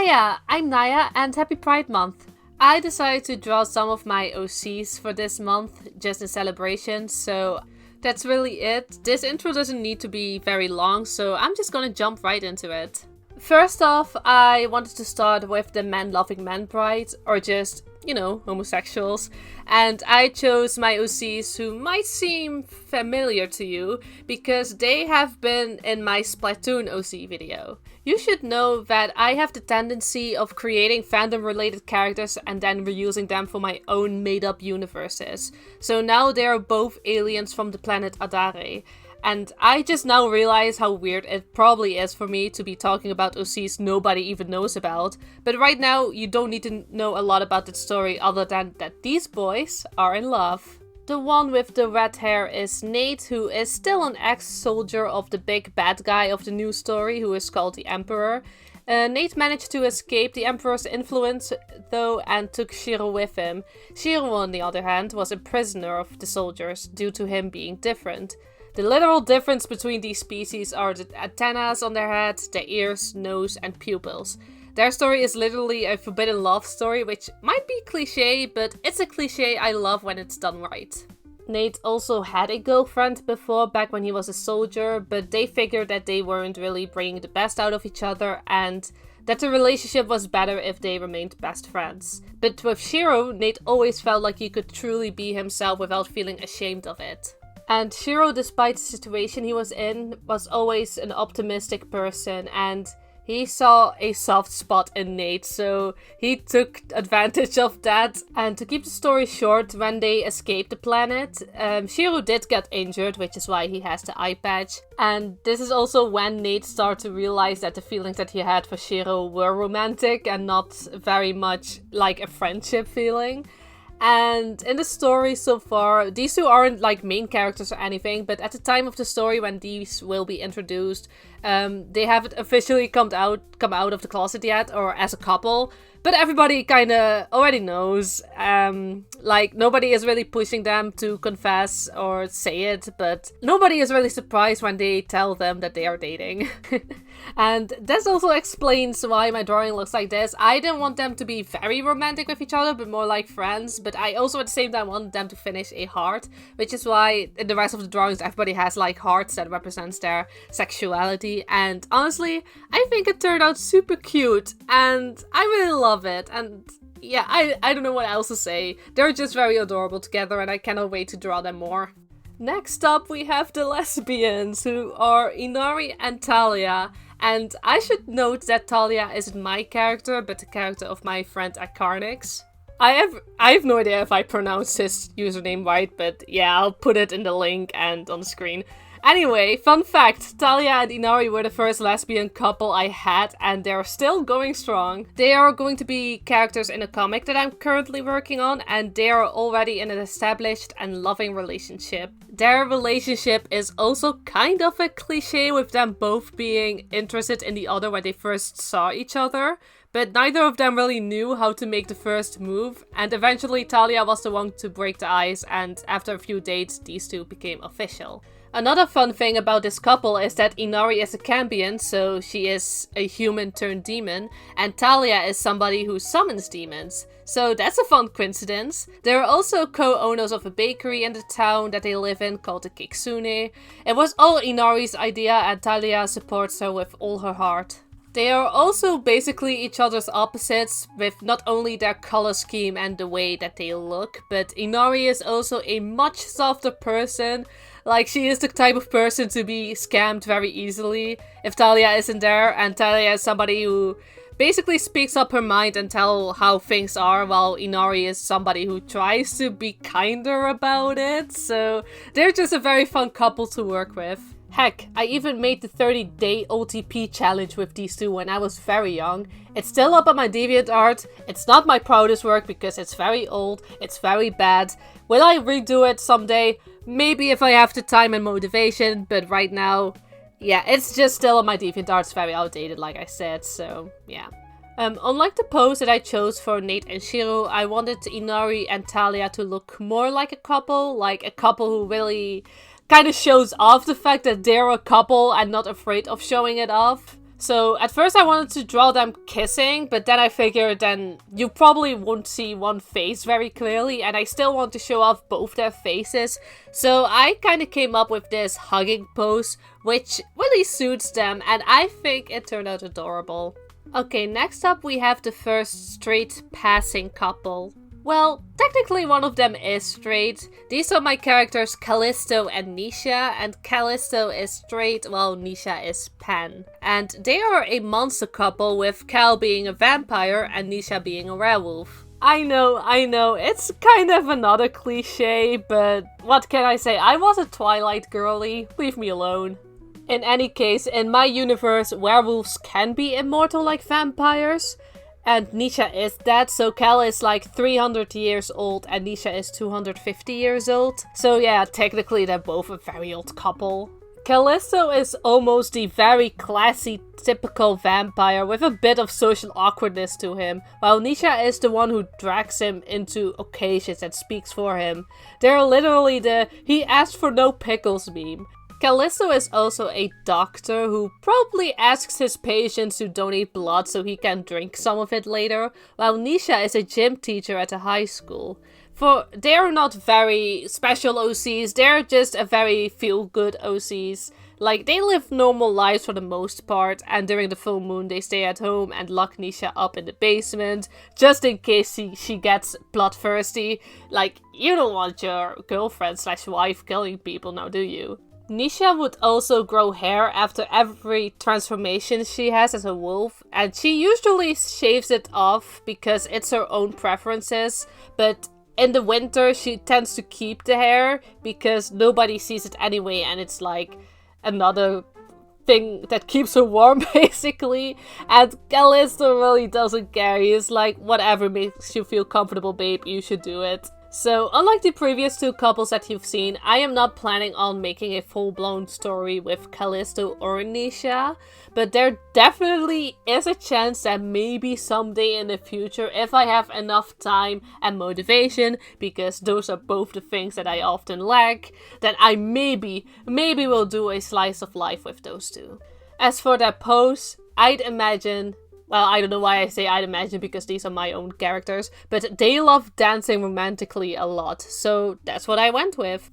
Hiya, I'm Naya and happy Pride Month. I decided to draw some of my OCs for this month, just in celebration, so that's really it. This intro doesn't need to be very long, so I'm just gonna jump right into it. First off, I wanted to start with the men-loving men pride, or just, homosexuals. And I chose my OCs who might seem familiar to you, because they have been in my Splatoon OC video. You should know that I have the tendency of creating fandom-related characters and then reusing them for my own made-up universes. So now they are both aliens from the planet Adare. And I just now realize how weird it probably is for me to be talking about OCs nobody even knows about. But right now, you don't need to know a lot about the story other than that these boys are in love. The one with the red hair is Nate, who is still an ex-soldier of the big bad guy of the new story, who is called the Emperor. Nate managed to escape the Emperor's influence, though, and took Shirou with him. Shirou, on the other hand, was a prisoner of the soldiers, due to him being different. The literal difference between these species are the antennas on their heads, their ears, nose, and pupils. Their story is literally a forbidden love story, which might be cliché, but it's a cliché I love when it's done right. Nate also had a girlfriend before, back when he was a soldier, but they figured that they weren't really bringing the best out of each other, and that the relationship was better if they remained best friends. But with Shirou, Nate always felt like he could truly be himself without feeling ashamed of it. And Shirou, despite the situation he was in, was always an optimistic person, and he saw a soft spot in Nate, so he took advantage of that. And to keep the story short, when they escaped the planet, Shirou did get injured, which is why he has the eye patch. And this is also when Nate started to realize that the feelings that he had for Shirou were romantic and not very much like a friendship feeling. And in the story so far, these two aren't like main characters or anything, but at the time of the story when these will be introduced, they haven't officially come out of the closet yet, or as a couple, but everybody kinda already knows. Like, nobody is really pushing them to confess or say it, but nobody is really surprised when they tell them that they are dating. And this also explains why my drawing looks like this. I didn't want them to be very romantic with each other, but more like friends, but I also at the same time wanted them to finish a heart, which is why in the rest of the drawings everybody has like hearts that represents their sexuality. And honestly, I think it turned out super cute, and I really love it. And yeah, I don't know what else to say. They're just very adorable together, and I cannot wait to draw them more. Next up, we have the lesbians, who are Inari and Talia. And I should note that Talia isn't my character, but the character of my friend Akarnix. I have no idea if I pronounced his username right, but yeah, I'll put it in the link and on the screen. Anyway, fun fact, Talia and Inari were the first lesbian couple I had, and they're still going strong. They are going to be characters in a comic that I'm currently working on, and they are already in an established and loving relationship. Their relationship is also kind of a cliche, with them both being interested in the other when they first saw each other. But neither of them really knew how to make the first move, and eventually Talia was the one to break the ice, and after a few dates, these two became official. Another fun thing about this couple is that Inari is a Cambion, so she is a human turned demon, and Talia is somebody who summons demons. So that's a fun coincidence. They're also co-owners of a bakery in the town that they live in called the Kitsune. It was all Inari's idea, and Talia supports her with all her heart. They are also basically each other's opposites, with not only their color scheme and the way that they look, but Inari is also a much softer person. Like, she is the type of person to be scammed very easily if Talia isn't there, and Talia is somebody who basically speaks up her mind and tell how things are, while Inari is somebody who tries to be kinder about it, so they're just a very fun couple to work with. Heck, I even made the 30-day OTP challenge with these two when I was very young. It's still up on my DeviantArt. It's not my proudest work because it's very old, it's very bad. Will I redo it someday? Maybe if I have the time and motivation, but right now, yeah, it's just still on my DeviantArt. It's very outdated, like I said, so yeah. Unlike the pose that I chose for Nate and Shirou, I wanted Inari and Talia to look more like a couple who really kind of shows off the fact that they're a couple and not afraid of showing it off. So at first I wanted to draw them kissing, but then I figured then you probably won't see one face very clearly, and I still want to show off both their faces. So I kind of came up with this hugging pose, which really suits them, and I think it turned out adorable. Okay, next up we have the first straight passing couple. Well, technically one of them is straight. These are my characters Kalisto and Nisha, and Kalisto is straight while Nisha is pan. And they are a monster couple, with Kal being a vampire and Nisha being a werewolf. I know, it's kind of another cliche, but what can I say? I was a Twilight girly, leave me alone. In any case, in my universe, werewolves can be immortal like vampires. And Nisha is dead, so Kal is like 300 years old and Nisha is 250 years old. So yeah, technically they're both a very old couple. Kalisto is almost the very classy, typical vampire with a bit of social awkwardness to him, while Nisha is the one who drags him into occasions and speaks for him. They're literally the "he asked for no pickles" meme. Kalisto is also a doctor who probably asks his patients to donate blood so he can drink some of it later, while Nisha is a gym teacher at a high school. For they're not very special OCs, they're just a very feel-good OCs. Like, they live normal lives for the most part, and during the full moon they stay at home and lock Nisha up in the basement, just in case she gets bloodthirsty. Like, you don't want your girlfriend/wife killing people now, do you? Nisha would also grow hair after every transformation she has as a wolf, and she usually shaves it off because it's her own preferences, but in the winter she tends to keep the hair because nobody sees it anyway, and it's like another thing that keeps her warm basically. And Kalisto really doesn't care. He's like, whatever makes you feel comfortable, babe, you should do it. So, unlike the previous two couples that you've seen, I am not planning on making a full-blown story with Kalisto or Nisha, but there definitely is a chance that maybe someday in the future, if I have enough time and motivation, because those are both the things that I often lack, then I maybe will do a slice of life with those two. As for their pose, I'd imagine... Well, I don't know why I say I'd imagine, because these are my own characters, but they love dancing romantically a lot, so that's what I went with.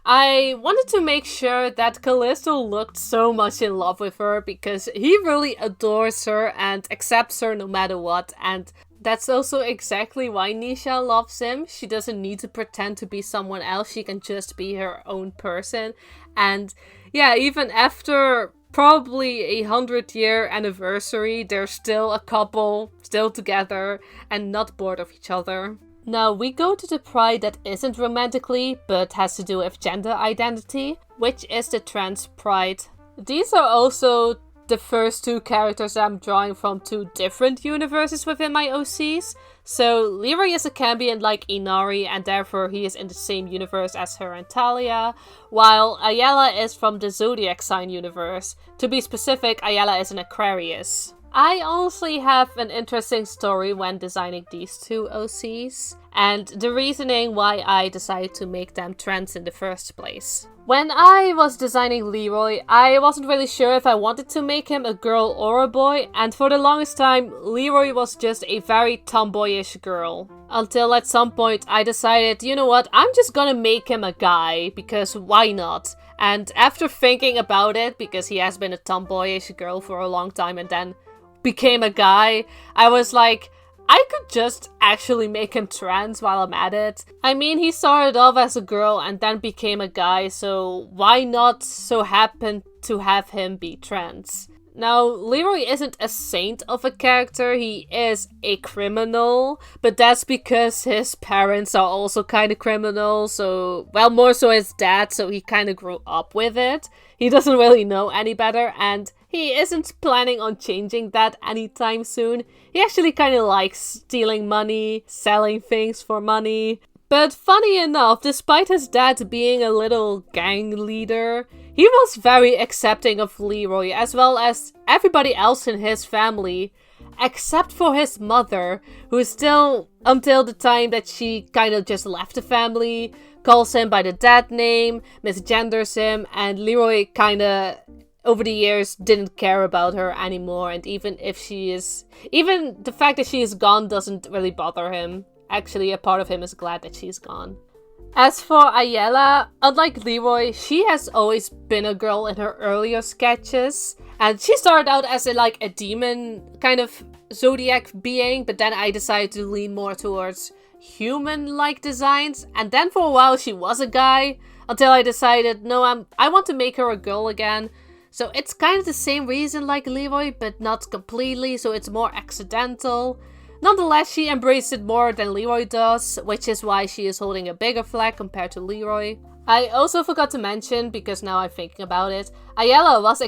I wanted to make sure that Kalisto looked so much in love with her, because he really adores her and accepts her no matter what, and that's also exactly why Nisha loves him. She doesn't need to pretend to be someone else, she can just be her own person. And yeah, even after probably 100-year anniversary, they're still a couple, still together, and not bored of each other. Now we go to the pride that isn't romantically, but has to do with gender identity, which is the trans pride. These are also the first two characters I'm drawing from two different universes within my OCs. So Leroy is a Cambion like Inari, and therefore he is in the same universe as her and Talia, while Ayella is from the Zodiac sign universe. To be specific, Ayella is an Aquarius. I honestly have an interesting story when designing these two OCs, and the reasoning why I decided to make them trans in the first place. When I was designing Leroy, I wasn't really sure if I wanted to make him a girl or a boy, and for the longest time, Leroy was just a very tomboyish girl. Until at some point I decided, you know what, I'm just gonna make him a guy, because why not? And after thinking about it, because he has been a tomboyish girl for a long time and then became a guy, I was like, I could just actually make him trans while I'm at it. I mean, he started off as a girl and then became a guy, so why not so happen to have him be trans? Now, Leroy isn't a saint of a character, he is a criminal, but that's because his parents are also kind of criminals, so, well, more so his dad, so he kind of grew up with it. He doesn't really know any better, and he isn't planning on changing that anytime soon. He actually kind of likes stealing money, selling things for money. But funny enough, despite his dad being a little gang leader, he was very accepting of Leroy as well as everybody else in his family, except for his mother, who still, until the time that she kind of just left the family, calls him by the dad name, misgenders him, and Leroy kind of over the years didn't care about her anymore, and even the fact that she is gone doesn't really bother him. Actually, a part of him is glad that she's gone. As for Ayella, unlike Leroy, she has always been a girl in her earlier sketches, and she started out as a demon kind of zodiac being, but then I decided to lean more towards human-like designs, and then for a while she was a guy, until I decided, no, I want to make her a girl again. So it's kind of the same reason like Leroy, but not completely, so it's more accidental. Nonetheless, she embraced it more than Leroy does, which is why she is holding a bigger flag compared to Leroy. I also forgot to mention, because now I'm thinking about it, Ayella was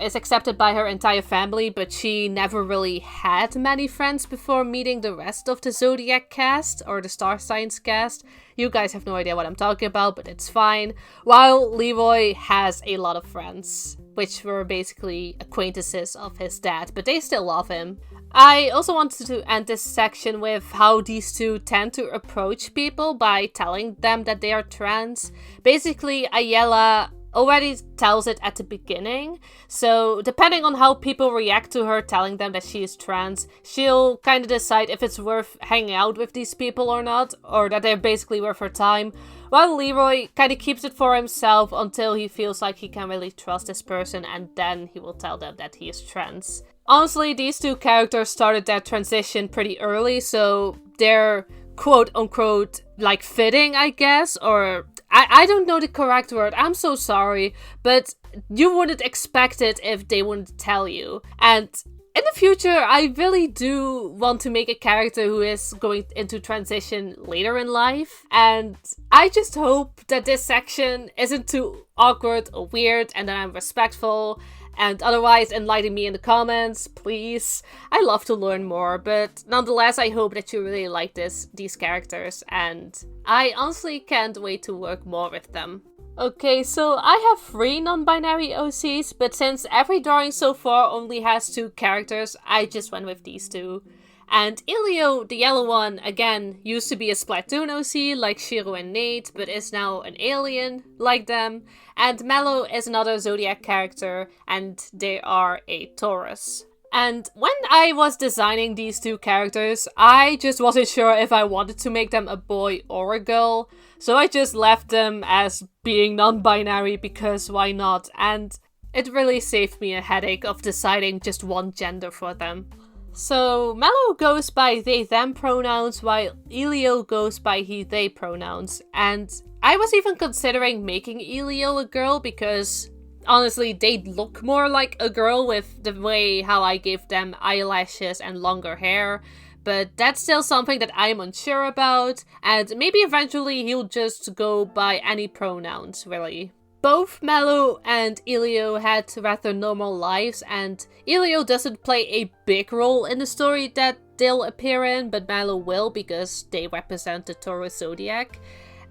is accepted by her entire family, but she never really had many friends before meeting the rest of the Zodiac cast, or the Star Signs cast. You guys have no idea what I'm talking about, but it's fine. While Leroy has a lot of friends, which were basically acquaintances of his dad, but they still love him. I also wanted to end this section with how these two tend to approach people by telling them that they are trans. Basically, Ayella already tells it at the beginning, so depending on how people react to her telling them that she is trans, she'll kind of decide if it's worth hanging out with these people or not, or that they're basically worth her time, while Leroy kind of keeps it for himself until he feels like he can really trust this person, and then he will tell them that he is trans. Honestly, these two characters started their transition pretty early, so they're quote-unquote fitting, I guess, or I don't know the correct word, I'm so sorry, but you wouldn't expect it if they wouldn't tell you. And in the future, I really do want to make a character who is going into transition later in life, and I just hope that this section isn't too awkward or weird, and that I'm respectful. And otherwise, enlighten me in the comments, please. I love to learn more, but nonetheless, I hope that you really like these characters, and I honestly can't wait to work more with them. Okay, so I have 3 non-binary OCs, but since every drawing so far only has 2 characters, I just went with these 2. And Ilio, the yellow one, again, used to be a Splatoon OC like Shirou and Nate, but is now an alien like them. And Melo is another Zodiac character, and they are a Taurus. And when I was designing these 2 characters, I just wasn't sure if I wanted to make them a boy or a girl, so I just left them as being non-binary because why not? And it really saved me a headache of deciding just one gender for them. So, Melo goes by they-them pronouns, while Ilio goes by he-they pronouns. And I was even considering making Ilio a girl because, honestly, they'd look more like a girl with the way how I gave them eyelashes and longer hair. But that's still something that I'm unsure about, and maybe eventually he'll just go by any pronouns, really. Both Melo and Ilio had rather normal lives, and Ilio doesn't play a big role in the story that they'll appear in, but Melo will because they represent the Taurus Zodiac.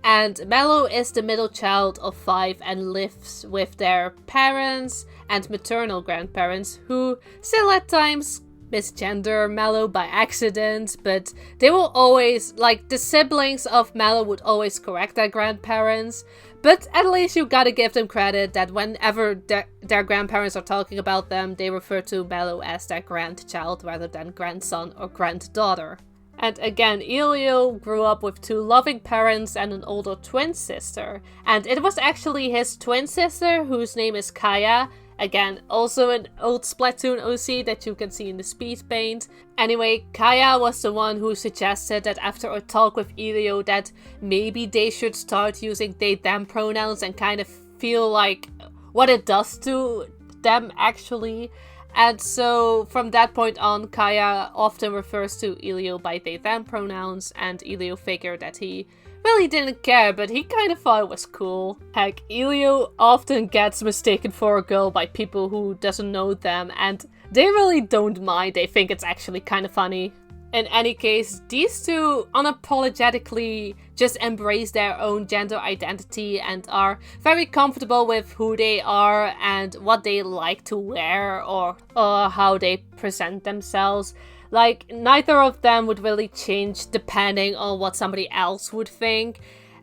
And Melo is the middle child of 5 and lives with their parents and maternal grandparents, who still at times misgender Melo by accident, but they will always, the siblings of Melo would always correct their grandparents. But at least you gotta give them credit that whenever their grandparents are talking about them, they refer to Melo as their grandchild rather than grandson or granddaughter. And again, Ilio grew up with 2 loving parents and an older twin sister. And it was actually his twin sister, whose name is Kaya. Again, also an old Splatoon OC that you can see in the speedpaint. Anyway, Kaya was the one who suggested that after a talk with Ilio that maybe they should start using they-them pronouns and kind of feel like what it does to them actually. And so from that point on, Kaya often refers to Ilio by they-them pronouns, and Ilio figured that he really didn't care, but he kind of thought it was cool. Heck, Ilio often gets mistaken for a girl by people who doesn't know them, and they really don't mind. They think it's actually kind of funny. In any case, these two unapologetically just embrace their own gender identity and are very comfortable with who they are and what they like to wear or how they present themselves. Neither of them would really change depending on what somebody else would think.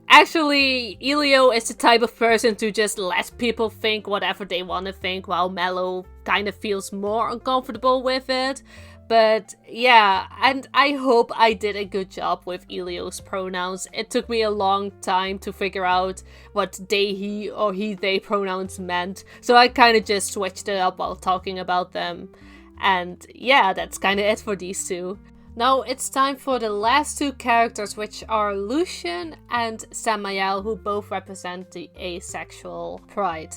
Actually, Ilio is the type of person to just let people think whatever they want to think, while Melo kind of feels more uncomfortable with it. But yeah, and I hope I did a good job with Ilio's pronouns. It took me a long time to figure out what they, he, or he, they pronouns meant. So I kind of just switched it up while talking about them. And yeah, that's kind of it for these two. Now it's time for the last two characters, which are Lucian and Samuel, who both represent the asexual pride.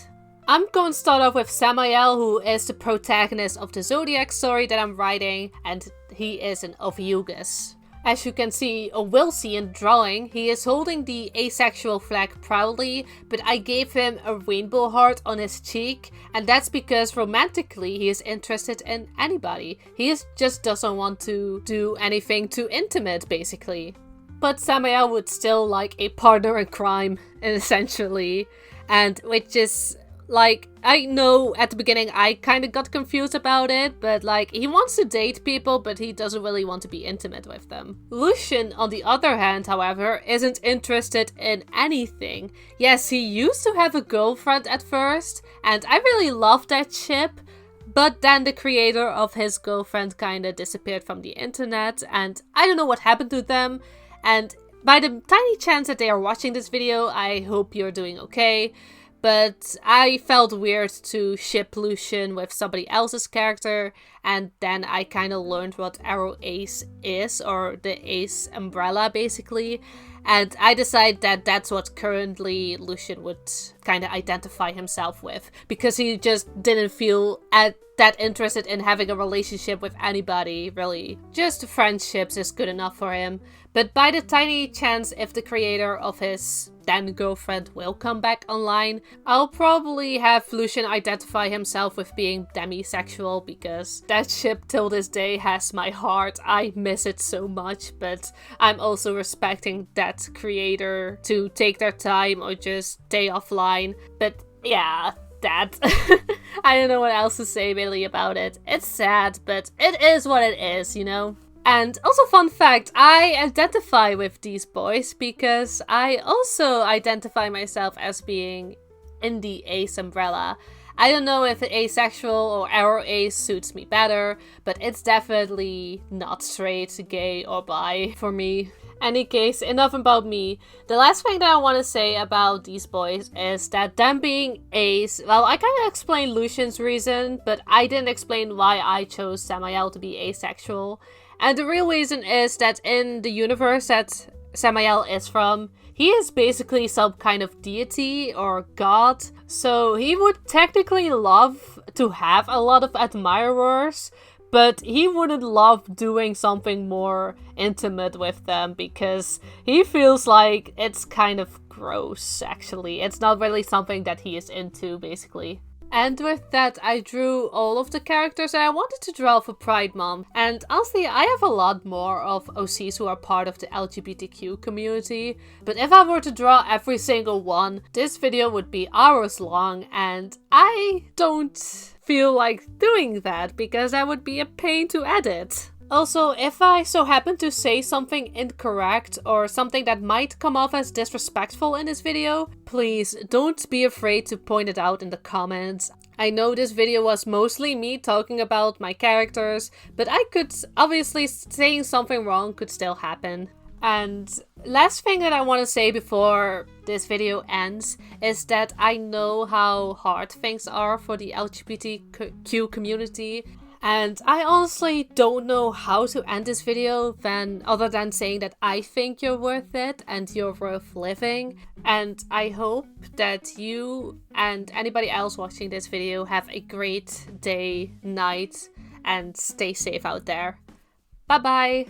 I'm going to start off with Samuel, who is the protagonist of the Zodiac story that I'm writing, and he is an Ophiuchus. As you can see, or will see in the drawing, he is holding the asexual flag proudly, but I gave him a rainbow heart on his cheek, and that's because romantically he is interested in anybody. He just doesn't want to do anything too intimate, basically. But Samuel would still like a partner in crime, essentially, and which is... like, I know at the beginning I kind of got confused about it, but like, he wants to date people, but he doesn't really want to be intimate with them. Lucian, on the other hand, however, isn't interested in anything. Yes, he used to have a girlfriend at first, and I really loved that ship, but then the creator of his girlfriend kind of disappeared from the internet, and I don't know what happened to them, and by the tiny chance that they are watching this video, I hope you're doing okay. But I felt weird to ship Lucian with somebody else's character, and then I kind of learned what Arrow Ace is, or the Ace umbrella basically, and I decided that that's what currently Lucian would kind of identify himself with, because he just didn't feel that interested in having a relationship with anybody, really. Just friendships is good enough for him. But by the tiny chance if the creator of his then girlfriend will come back online, I'll probably have Lucian identify himself with being demisexual, because that ship till this day has my heart. I miss it so much, but I'm also respecting that creator to take their time or just stay offline. But yeah, that. I don't know what else to say really about it. It's sad, but it is what it is, you know? And also, fun fact, I identify with these boys because I also identify myself as being in the ace umbrella. I don't know if asexual or arrow ace suits me better, but it's definitely not straight, gay, or bi for me. Any case, enough about me. The last thing that I want to say about these boys is that them being ace, well, I kind of explained Lucian's reason, but I didn't explain why I chose Samuel to be asexual. And the real reason is that in the universe that Samuel is from, he is basically some kind of deity or god. So he would technically love to have a lot of admirers, but he wouldn't love doing something more intimate with them because he feels like it's kind of gross, actually. It's not really something that he is into, basically. And with that, I drew all of the characters that I wanted to draw for Pride Month. And honestly, I have a lot more of OCs who are part of the LGBTQ community. But if I were to draw every single one, this video would be hours long, and I don't feel like doing that because that would be a pain to edit. Also, if I so happen to say something incorrect or something that might come off as disrespectful in this video, please don't be afraid to point it out in the comments. I know this video was mostly me talking about my characters, but I could obviously saying something wrong could still happen. And last thing that I want to say before this video ends is that I know how hard things are for the LGBTQ community. And I honestly don't know how to end this video other than saying that I think you're worth it and you're worth living. And I hope that you and anybody else watching this video have a great day, night, and stay safe out there. Bye bye!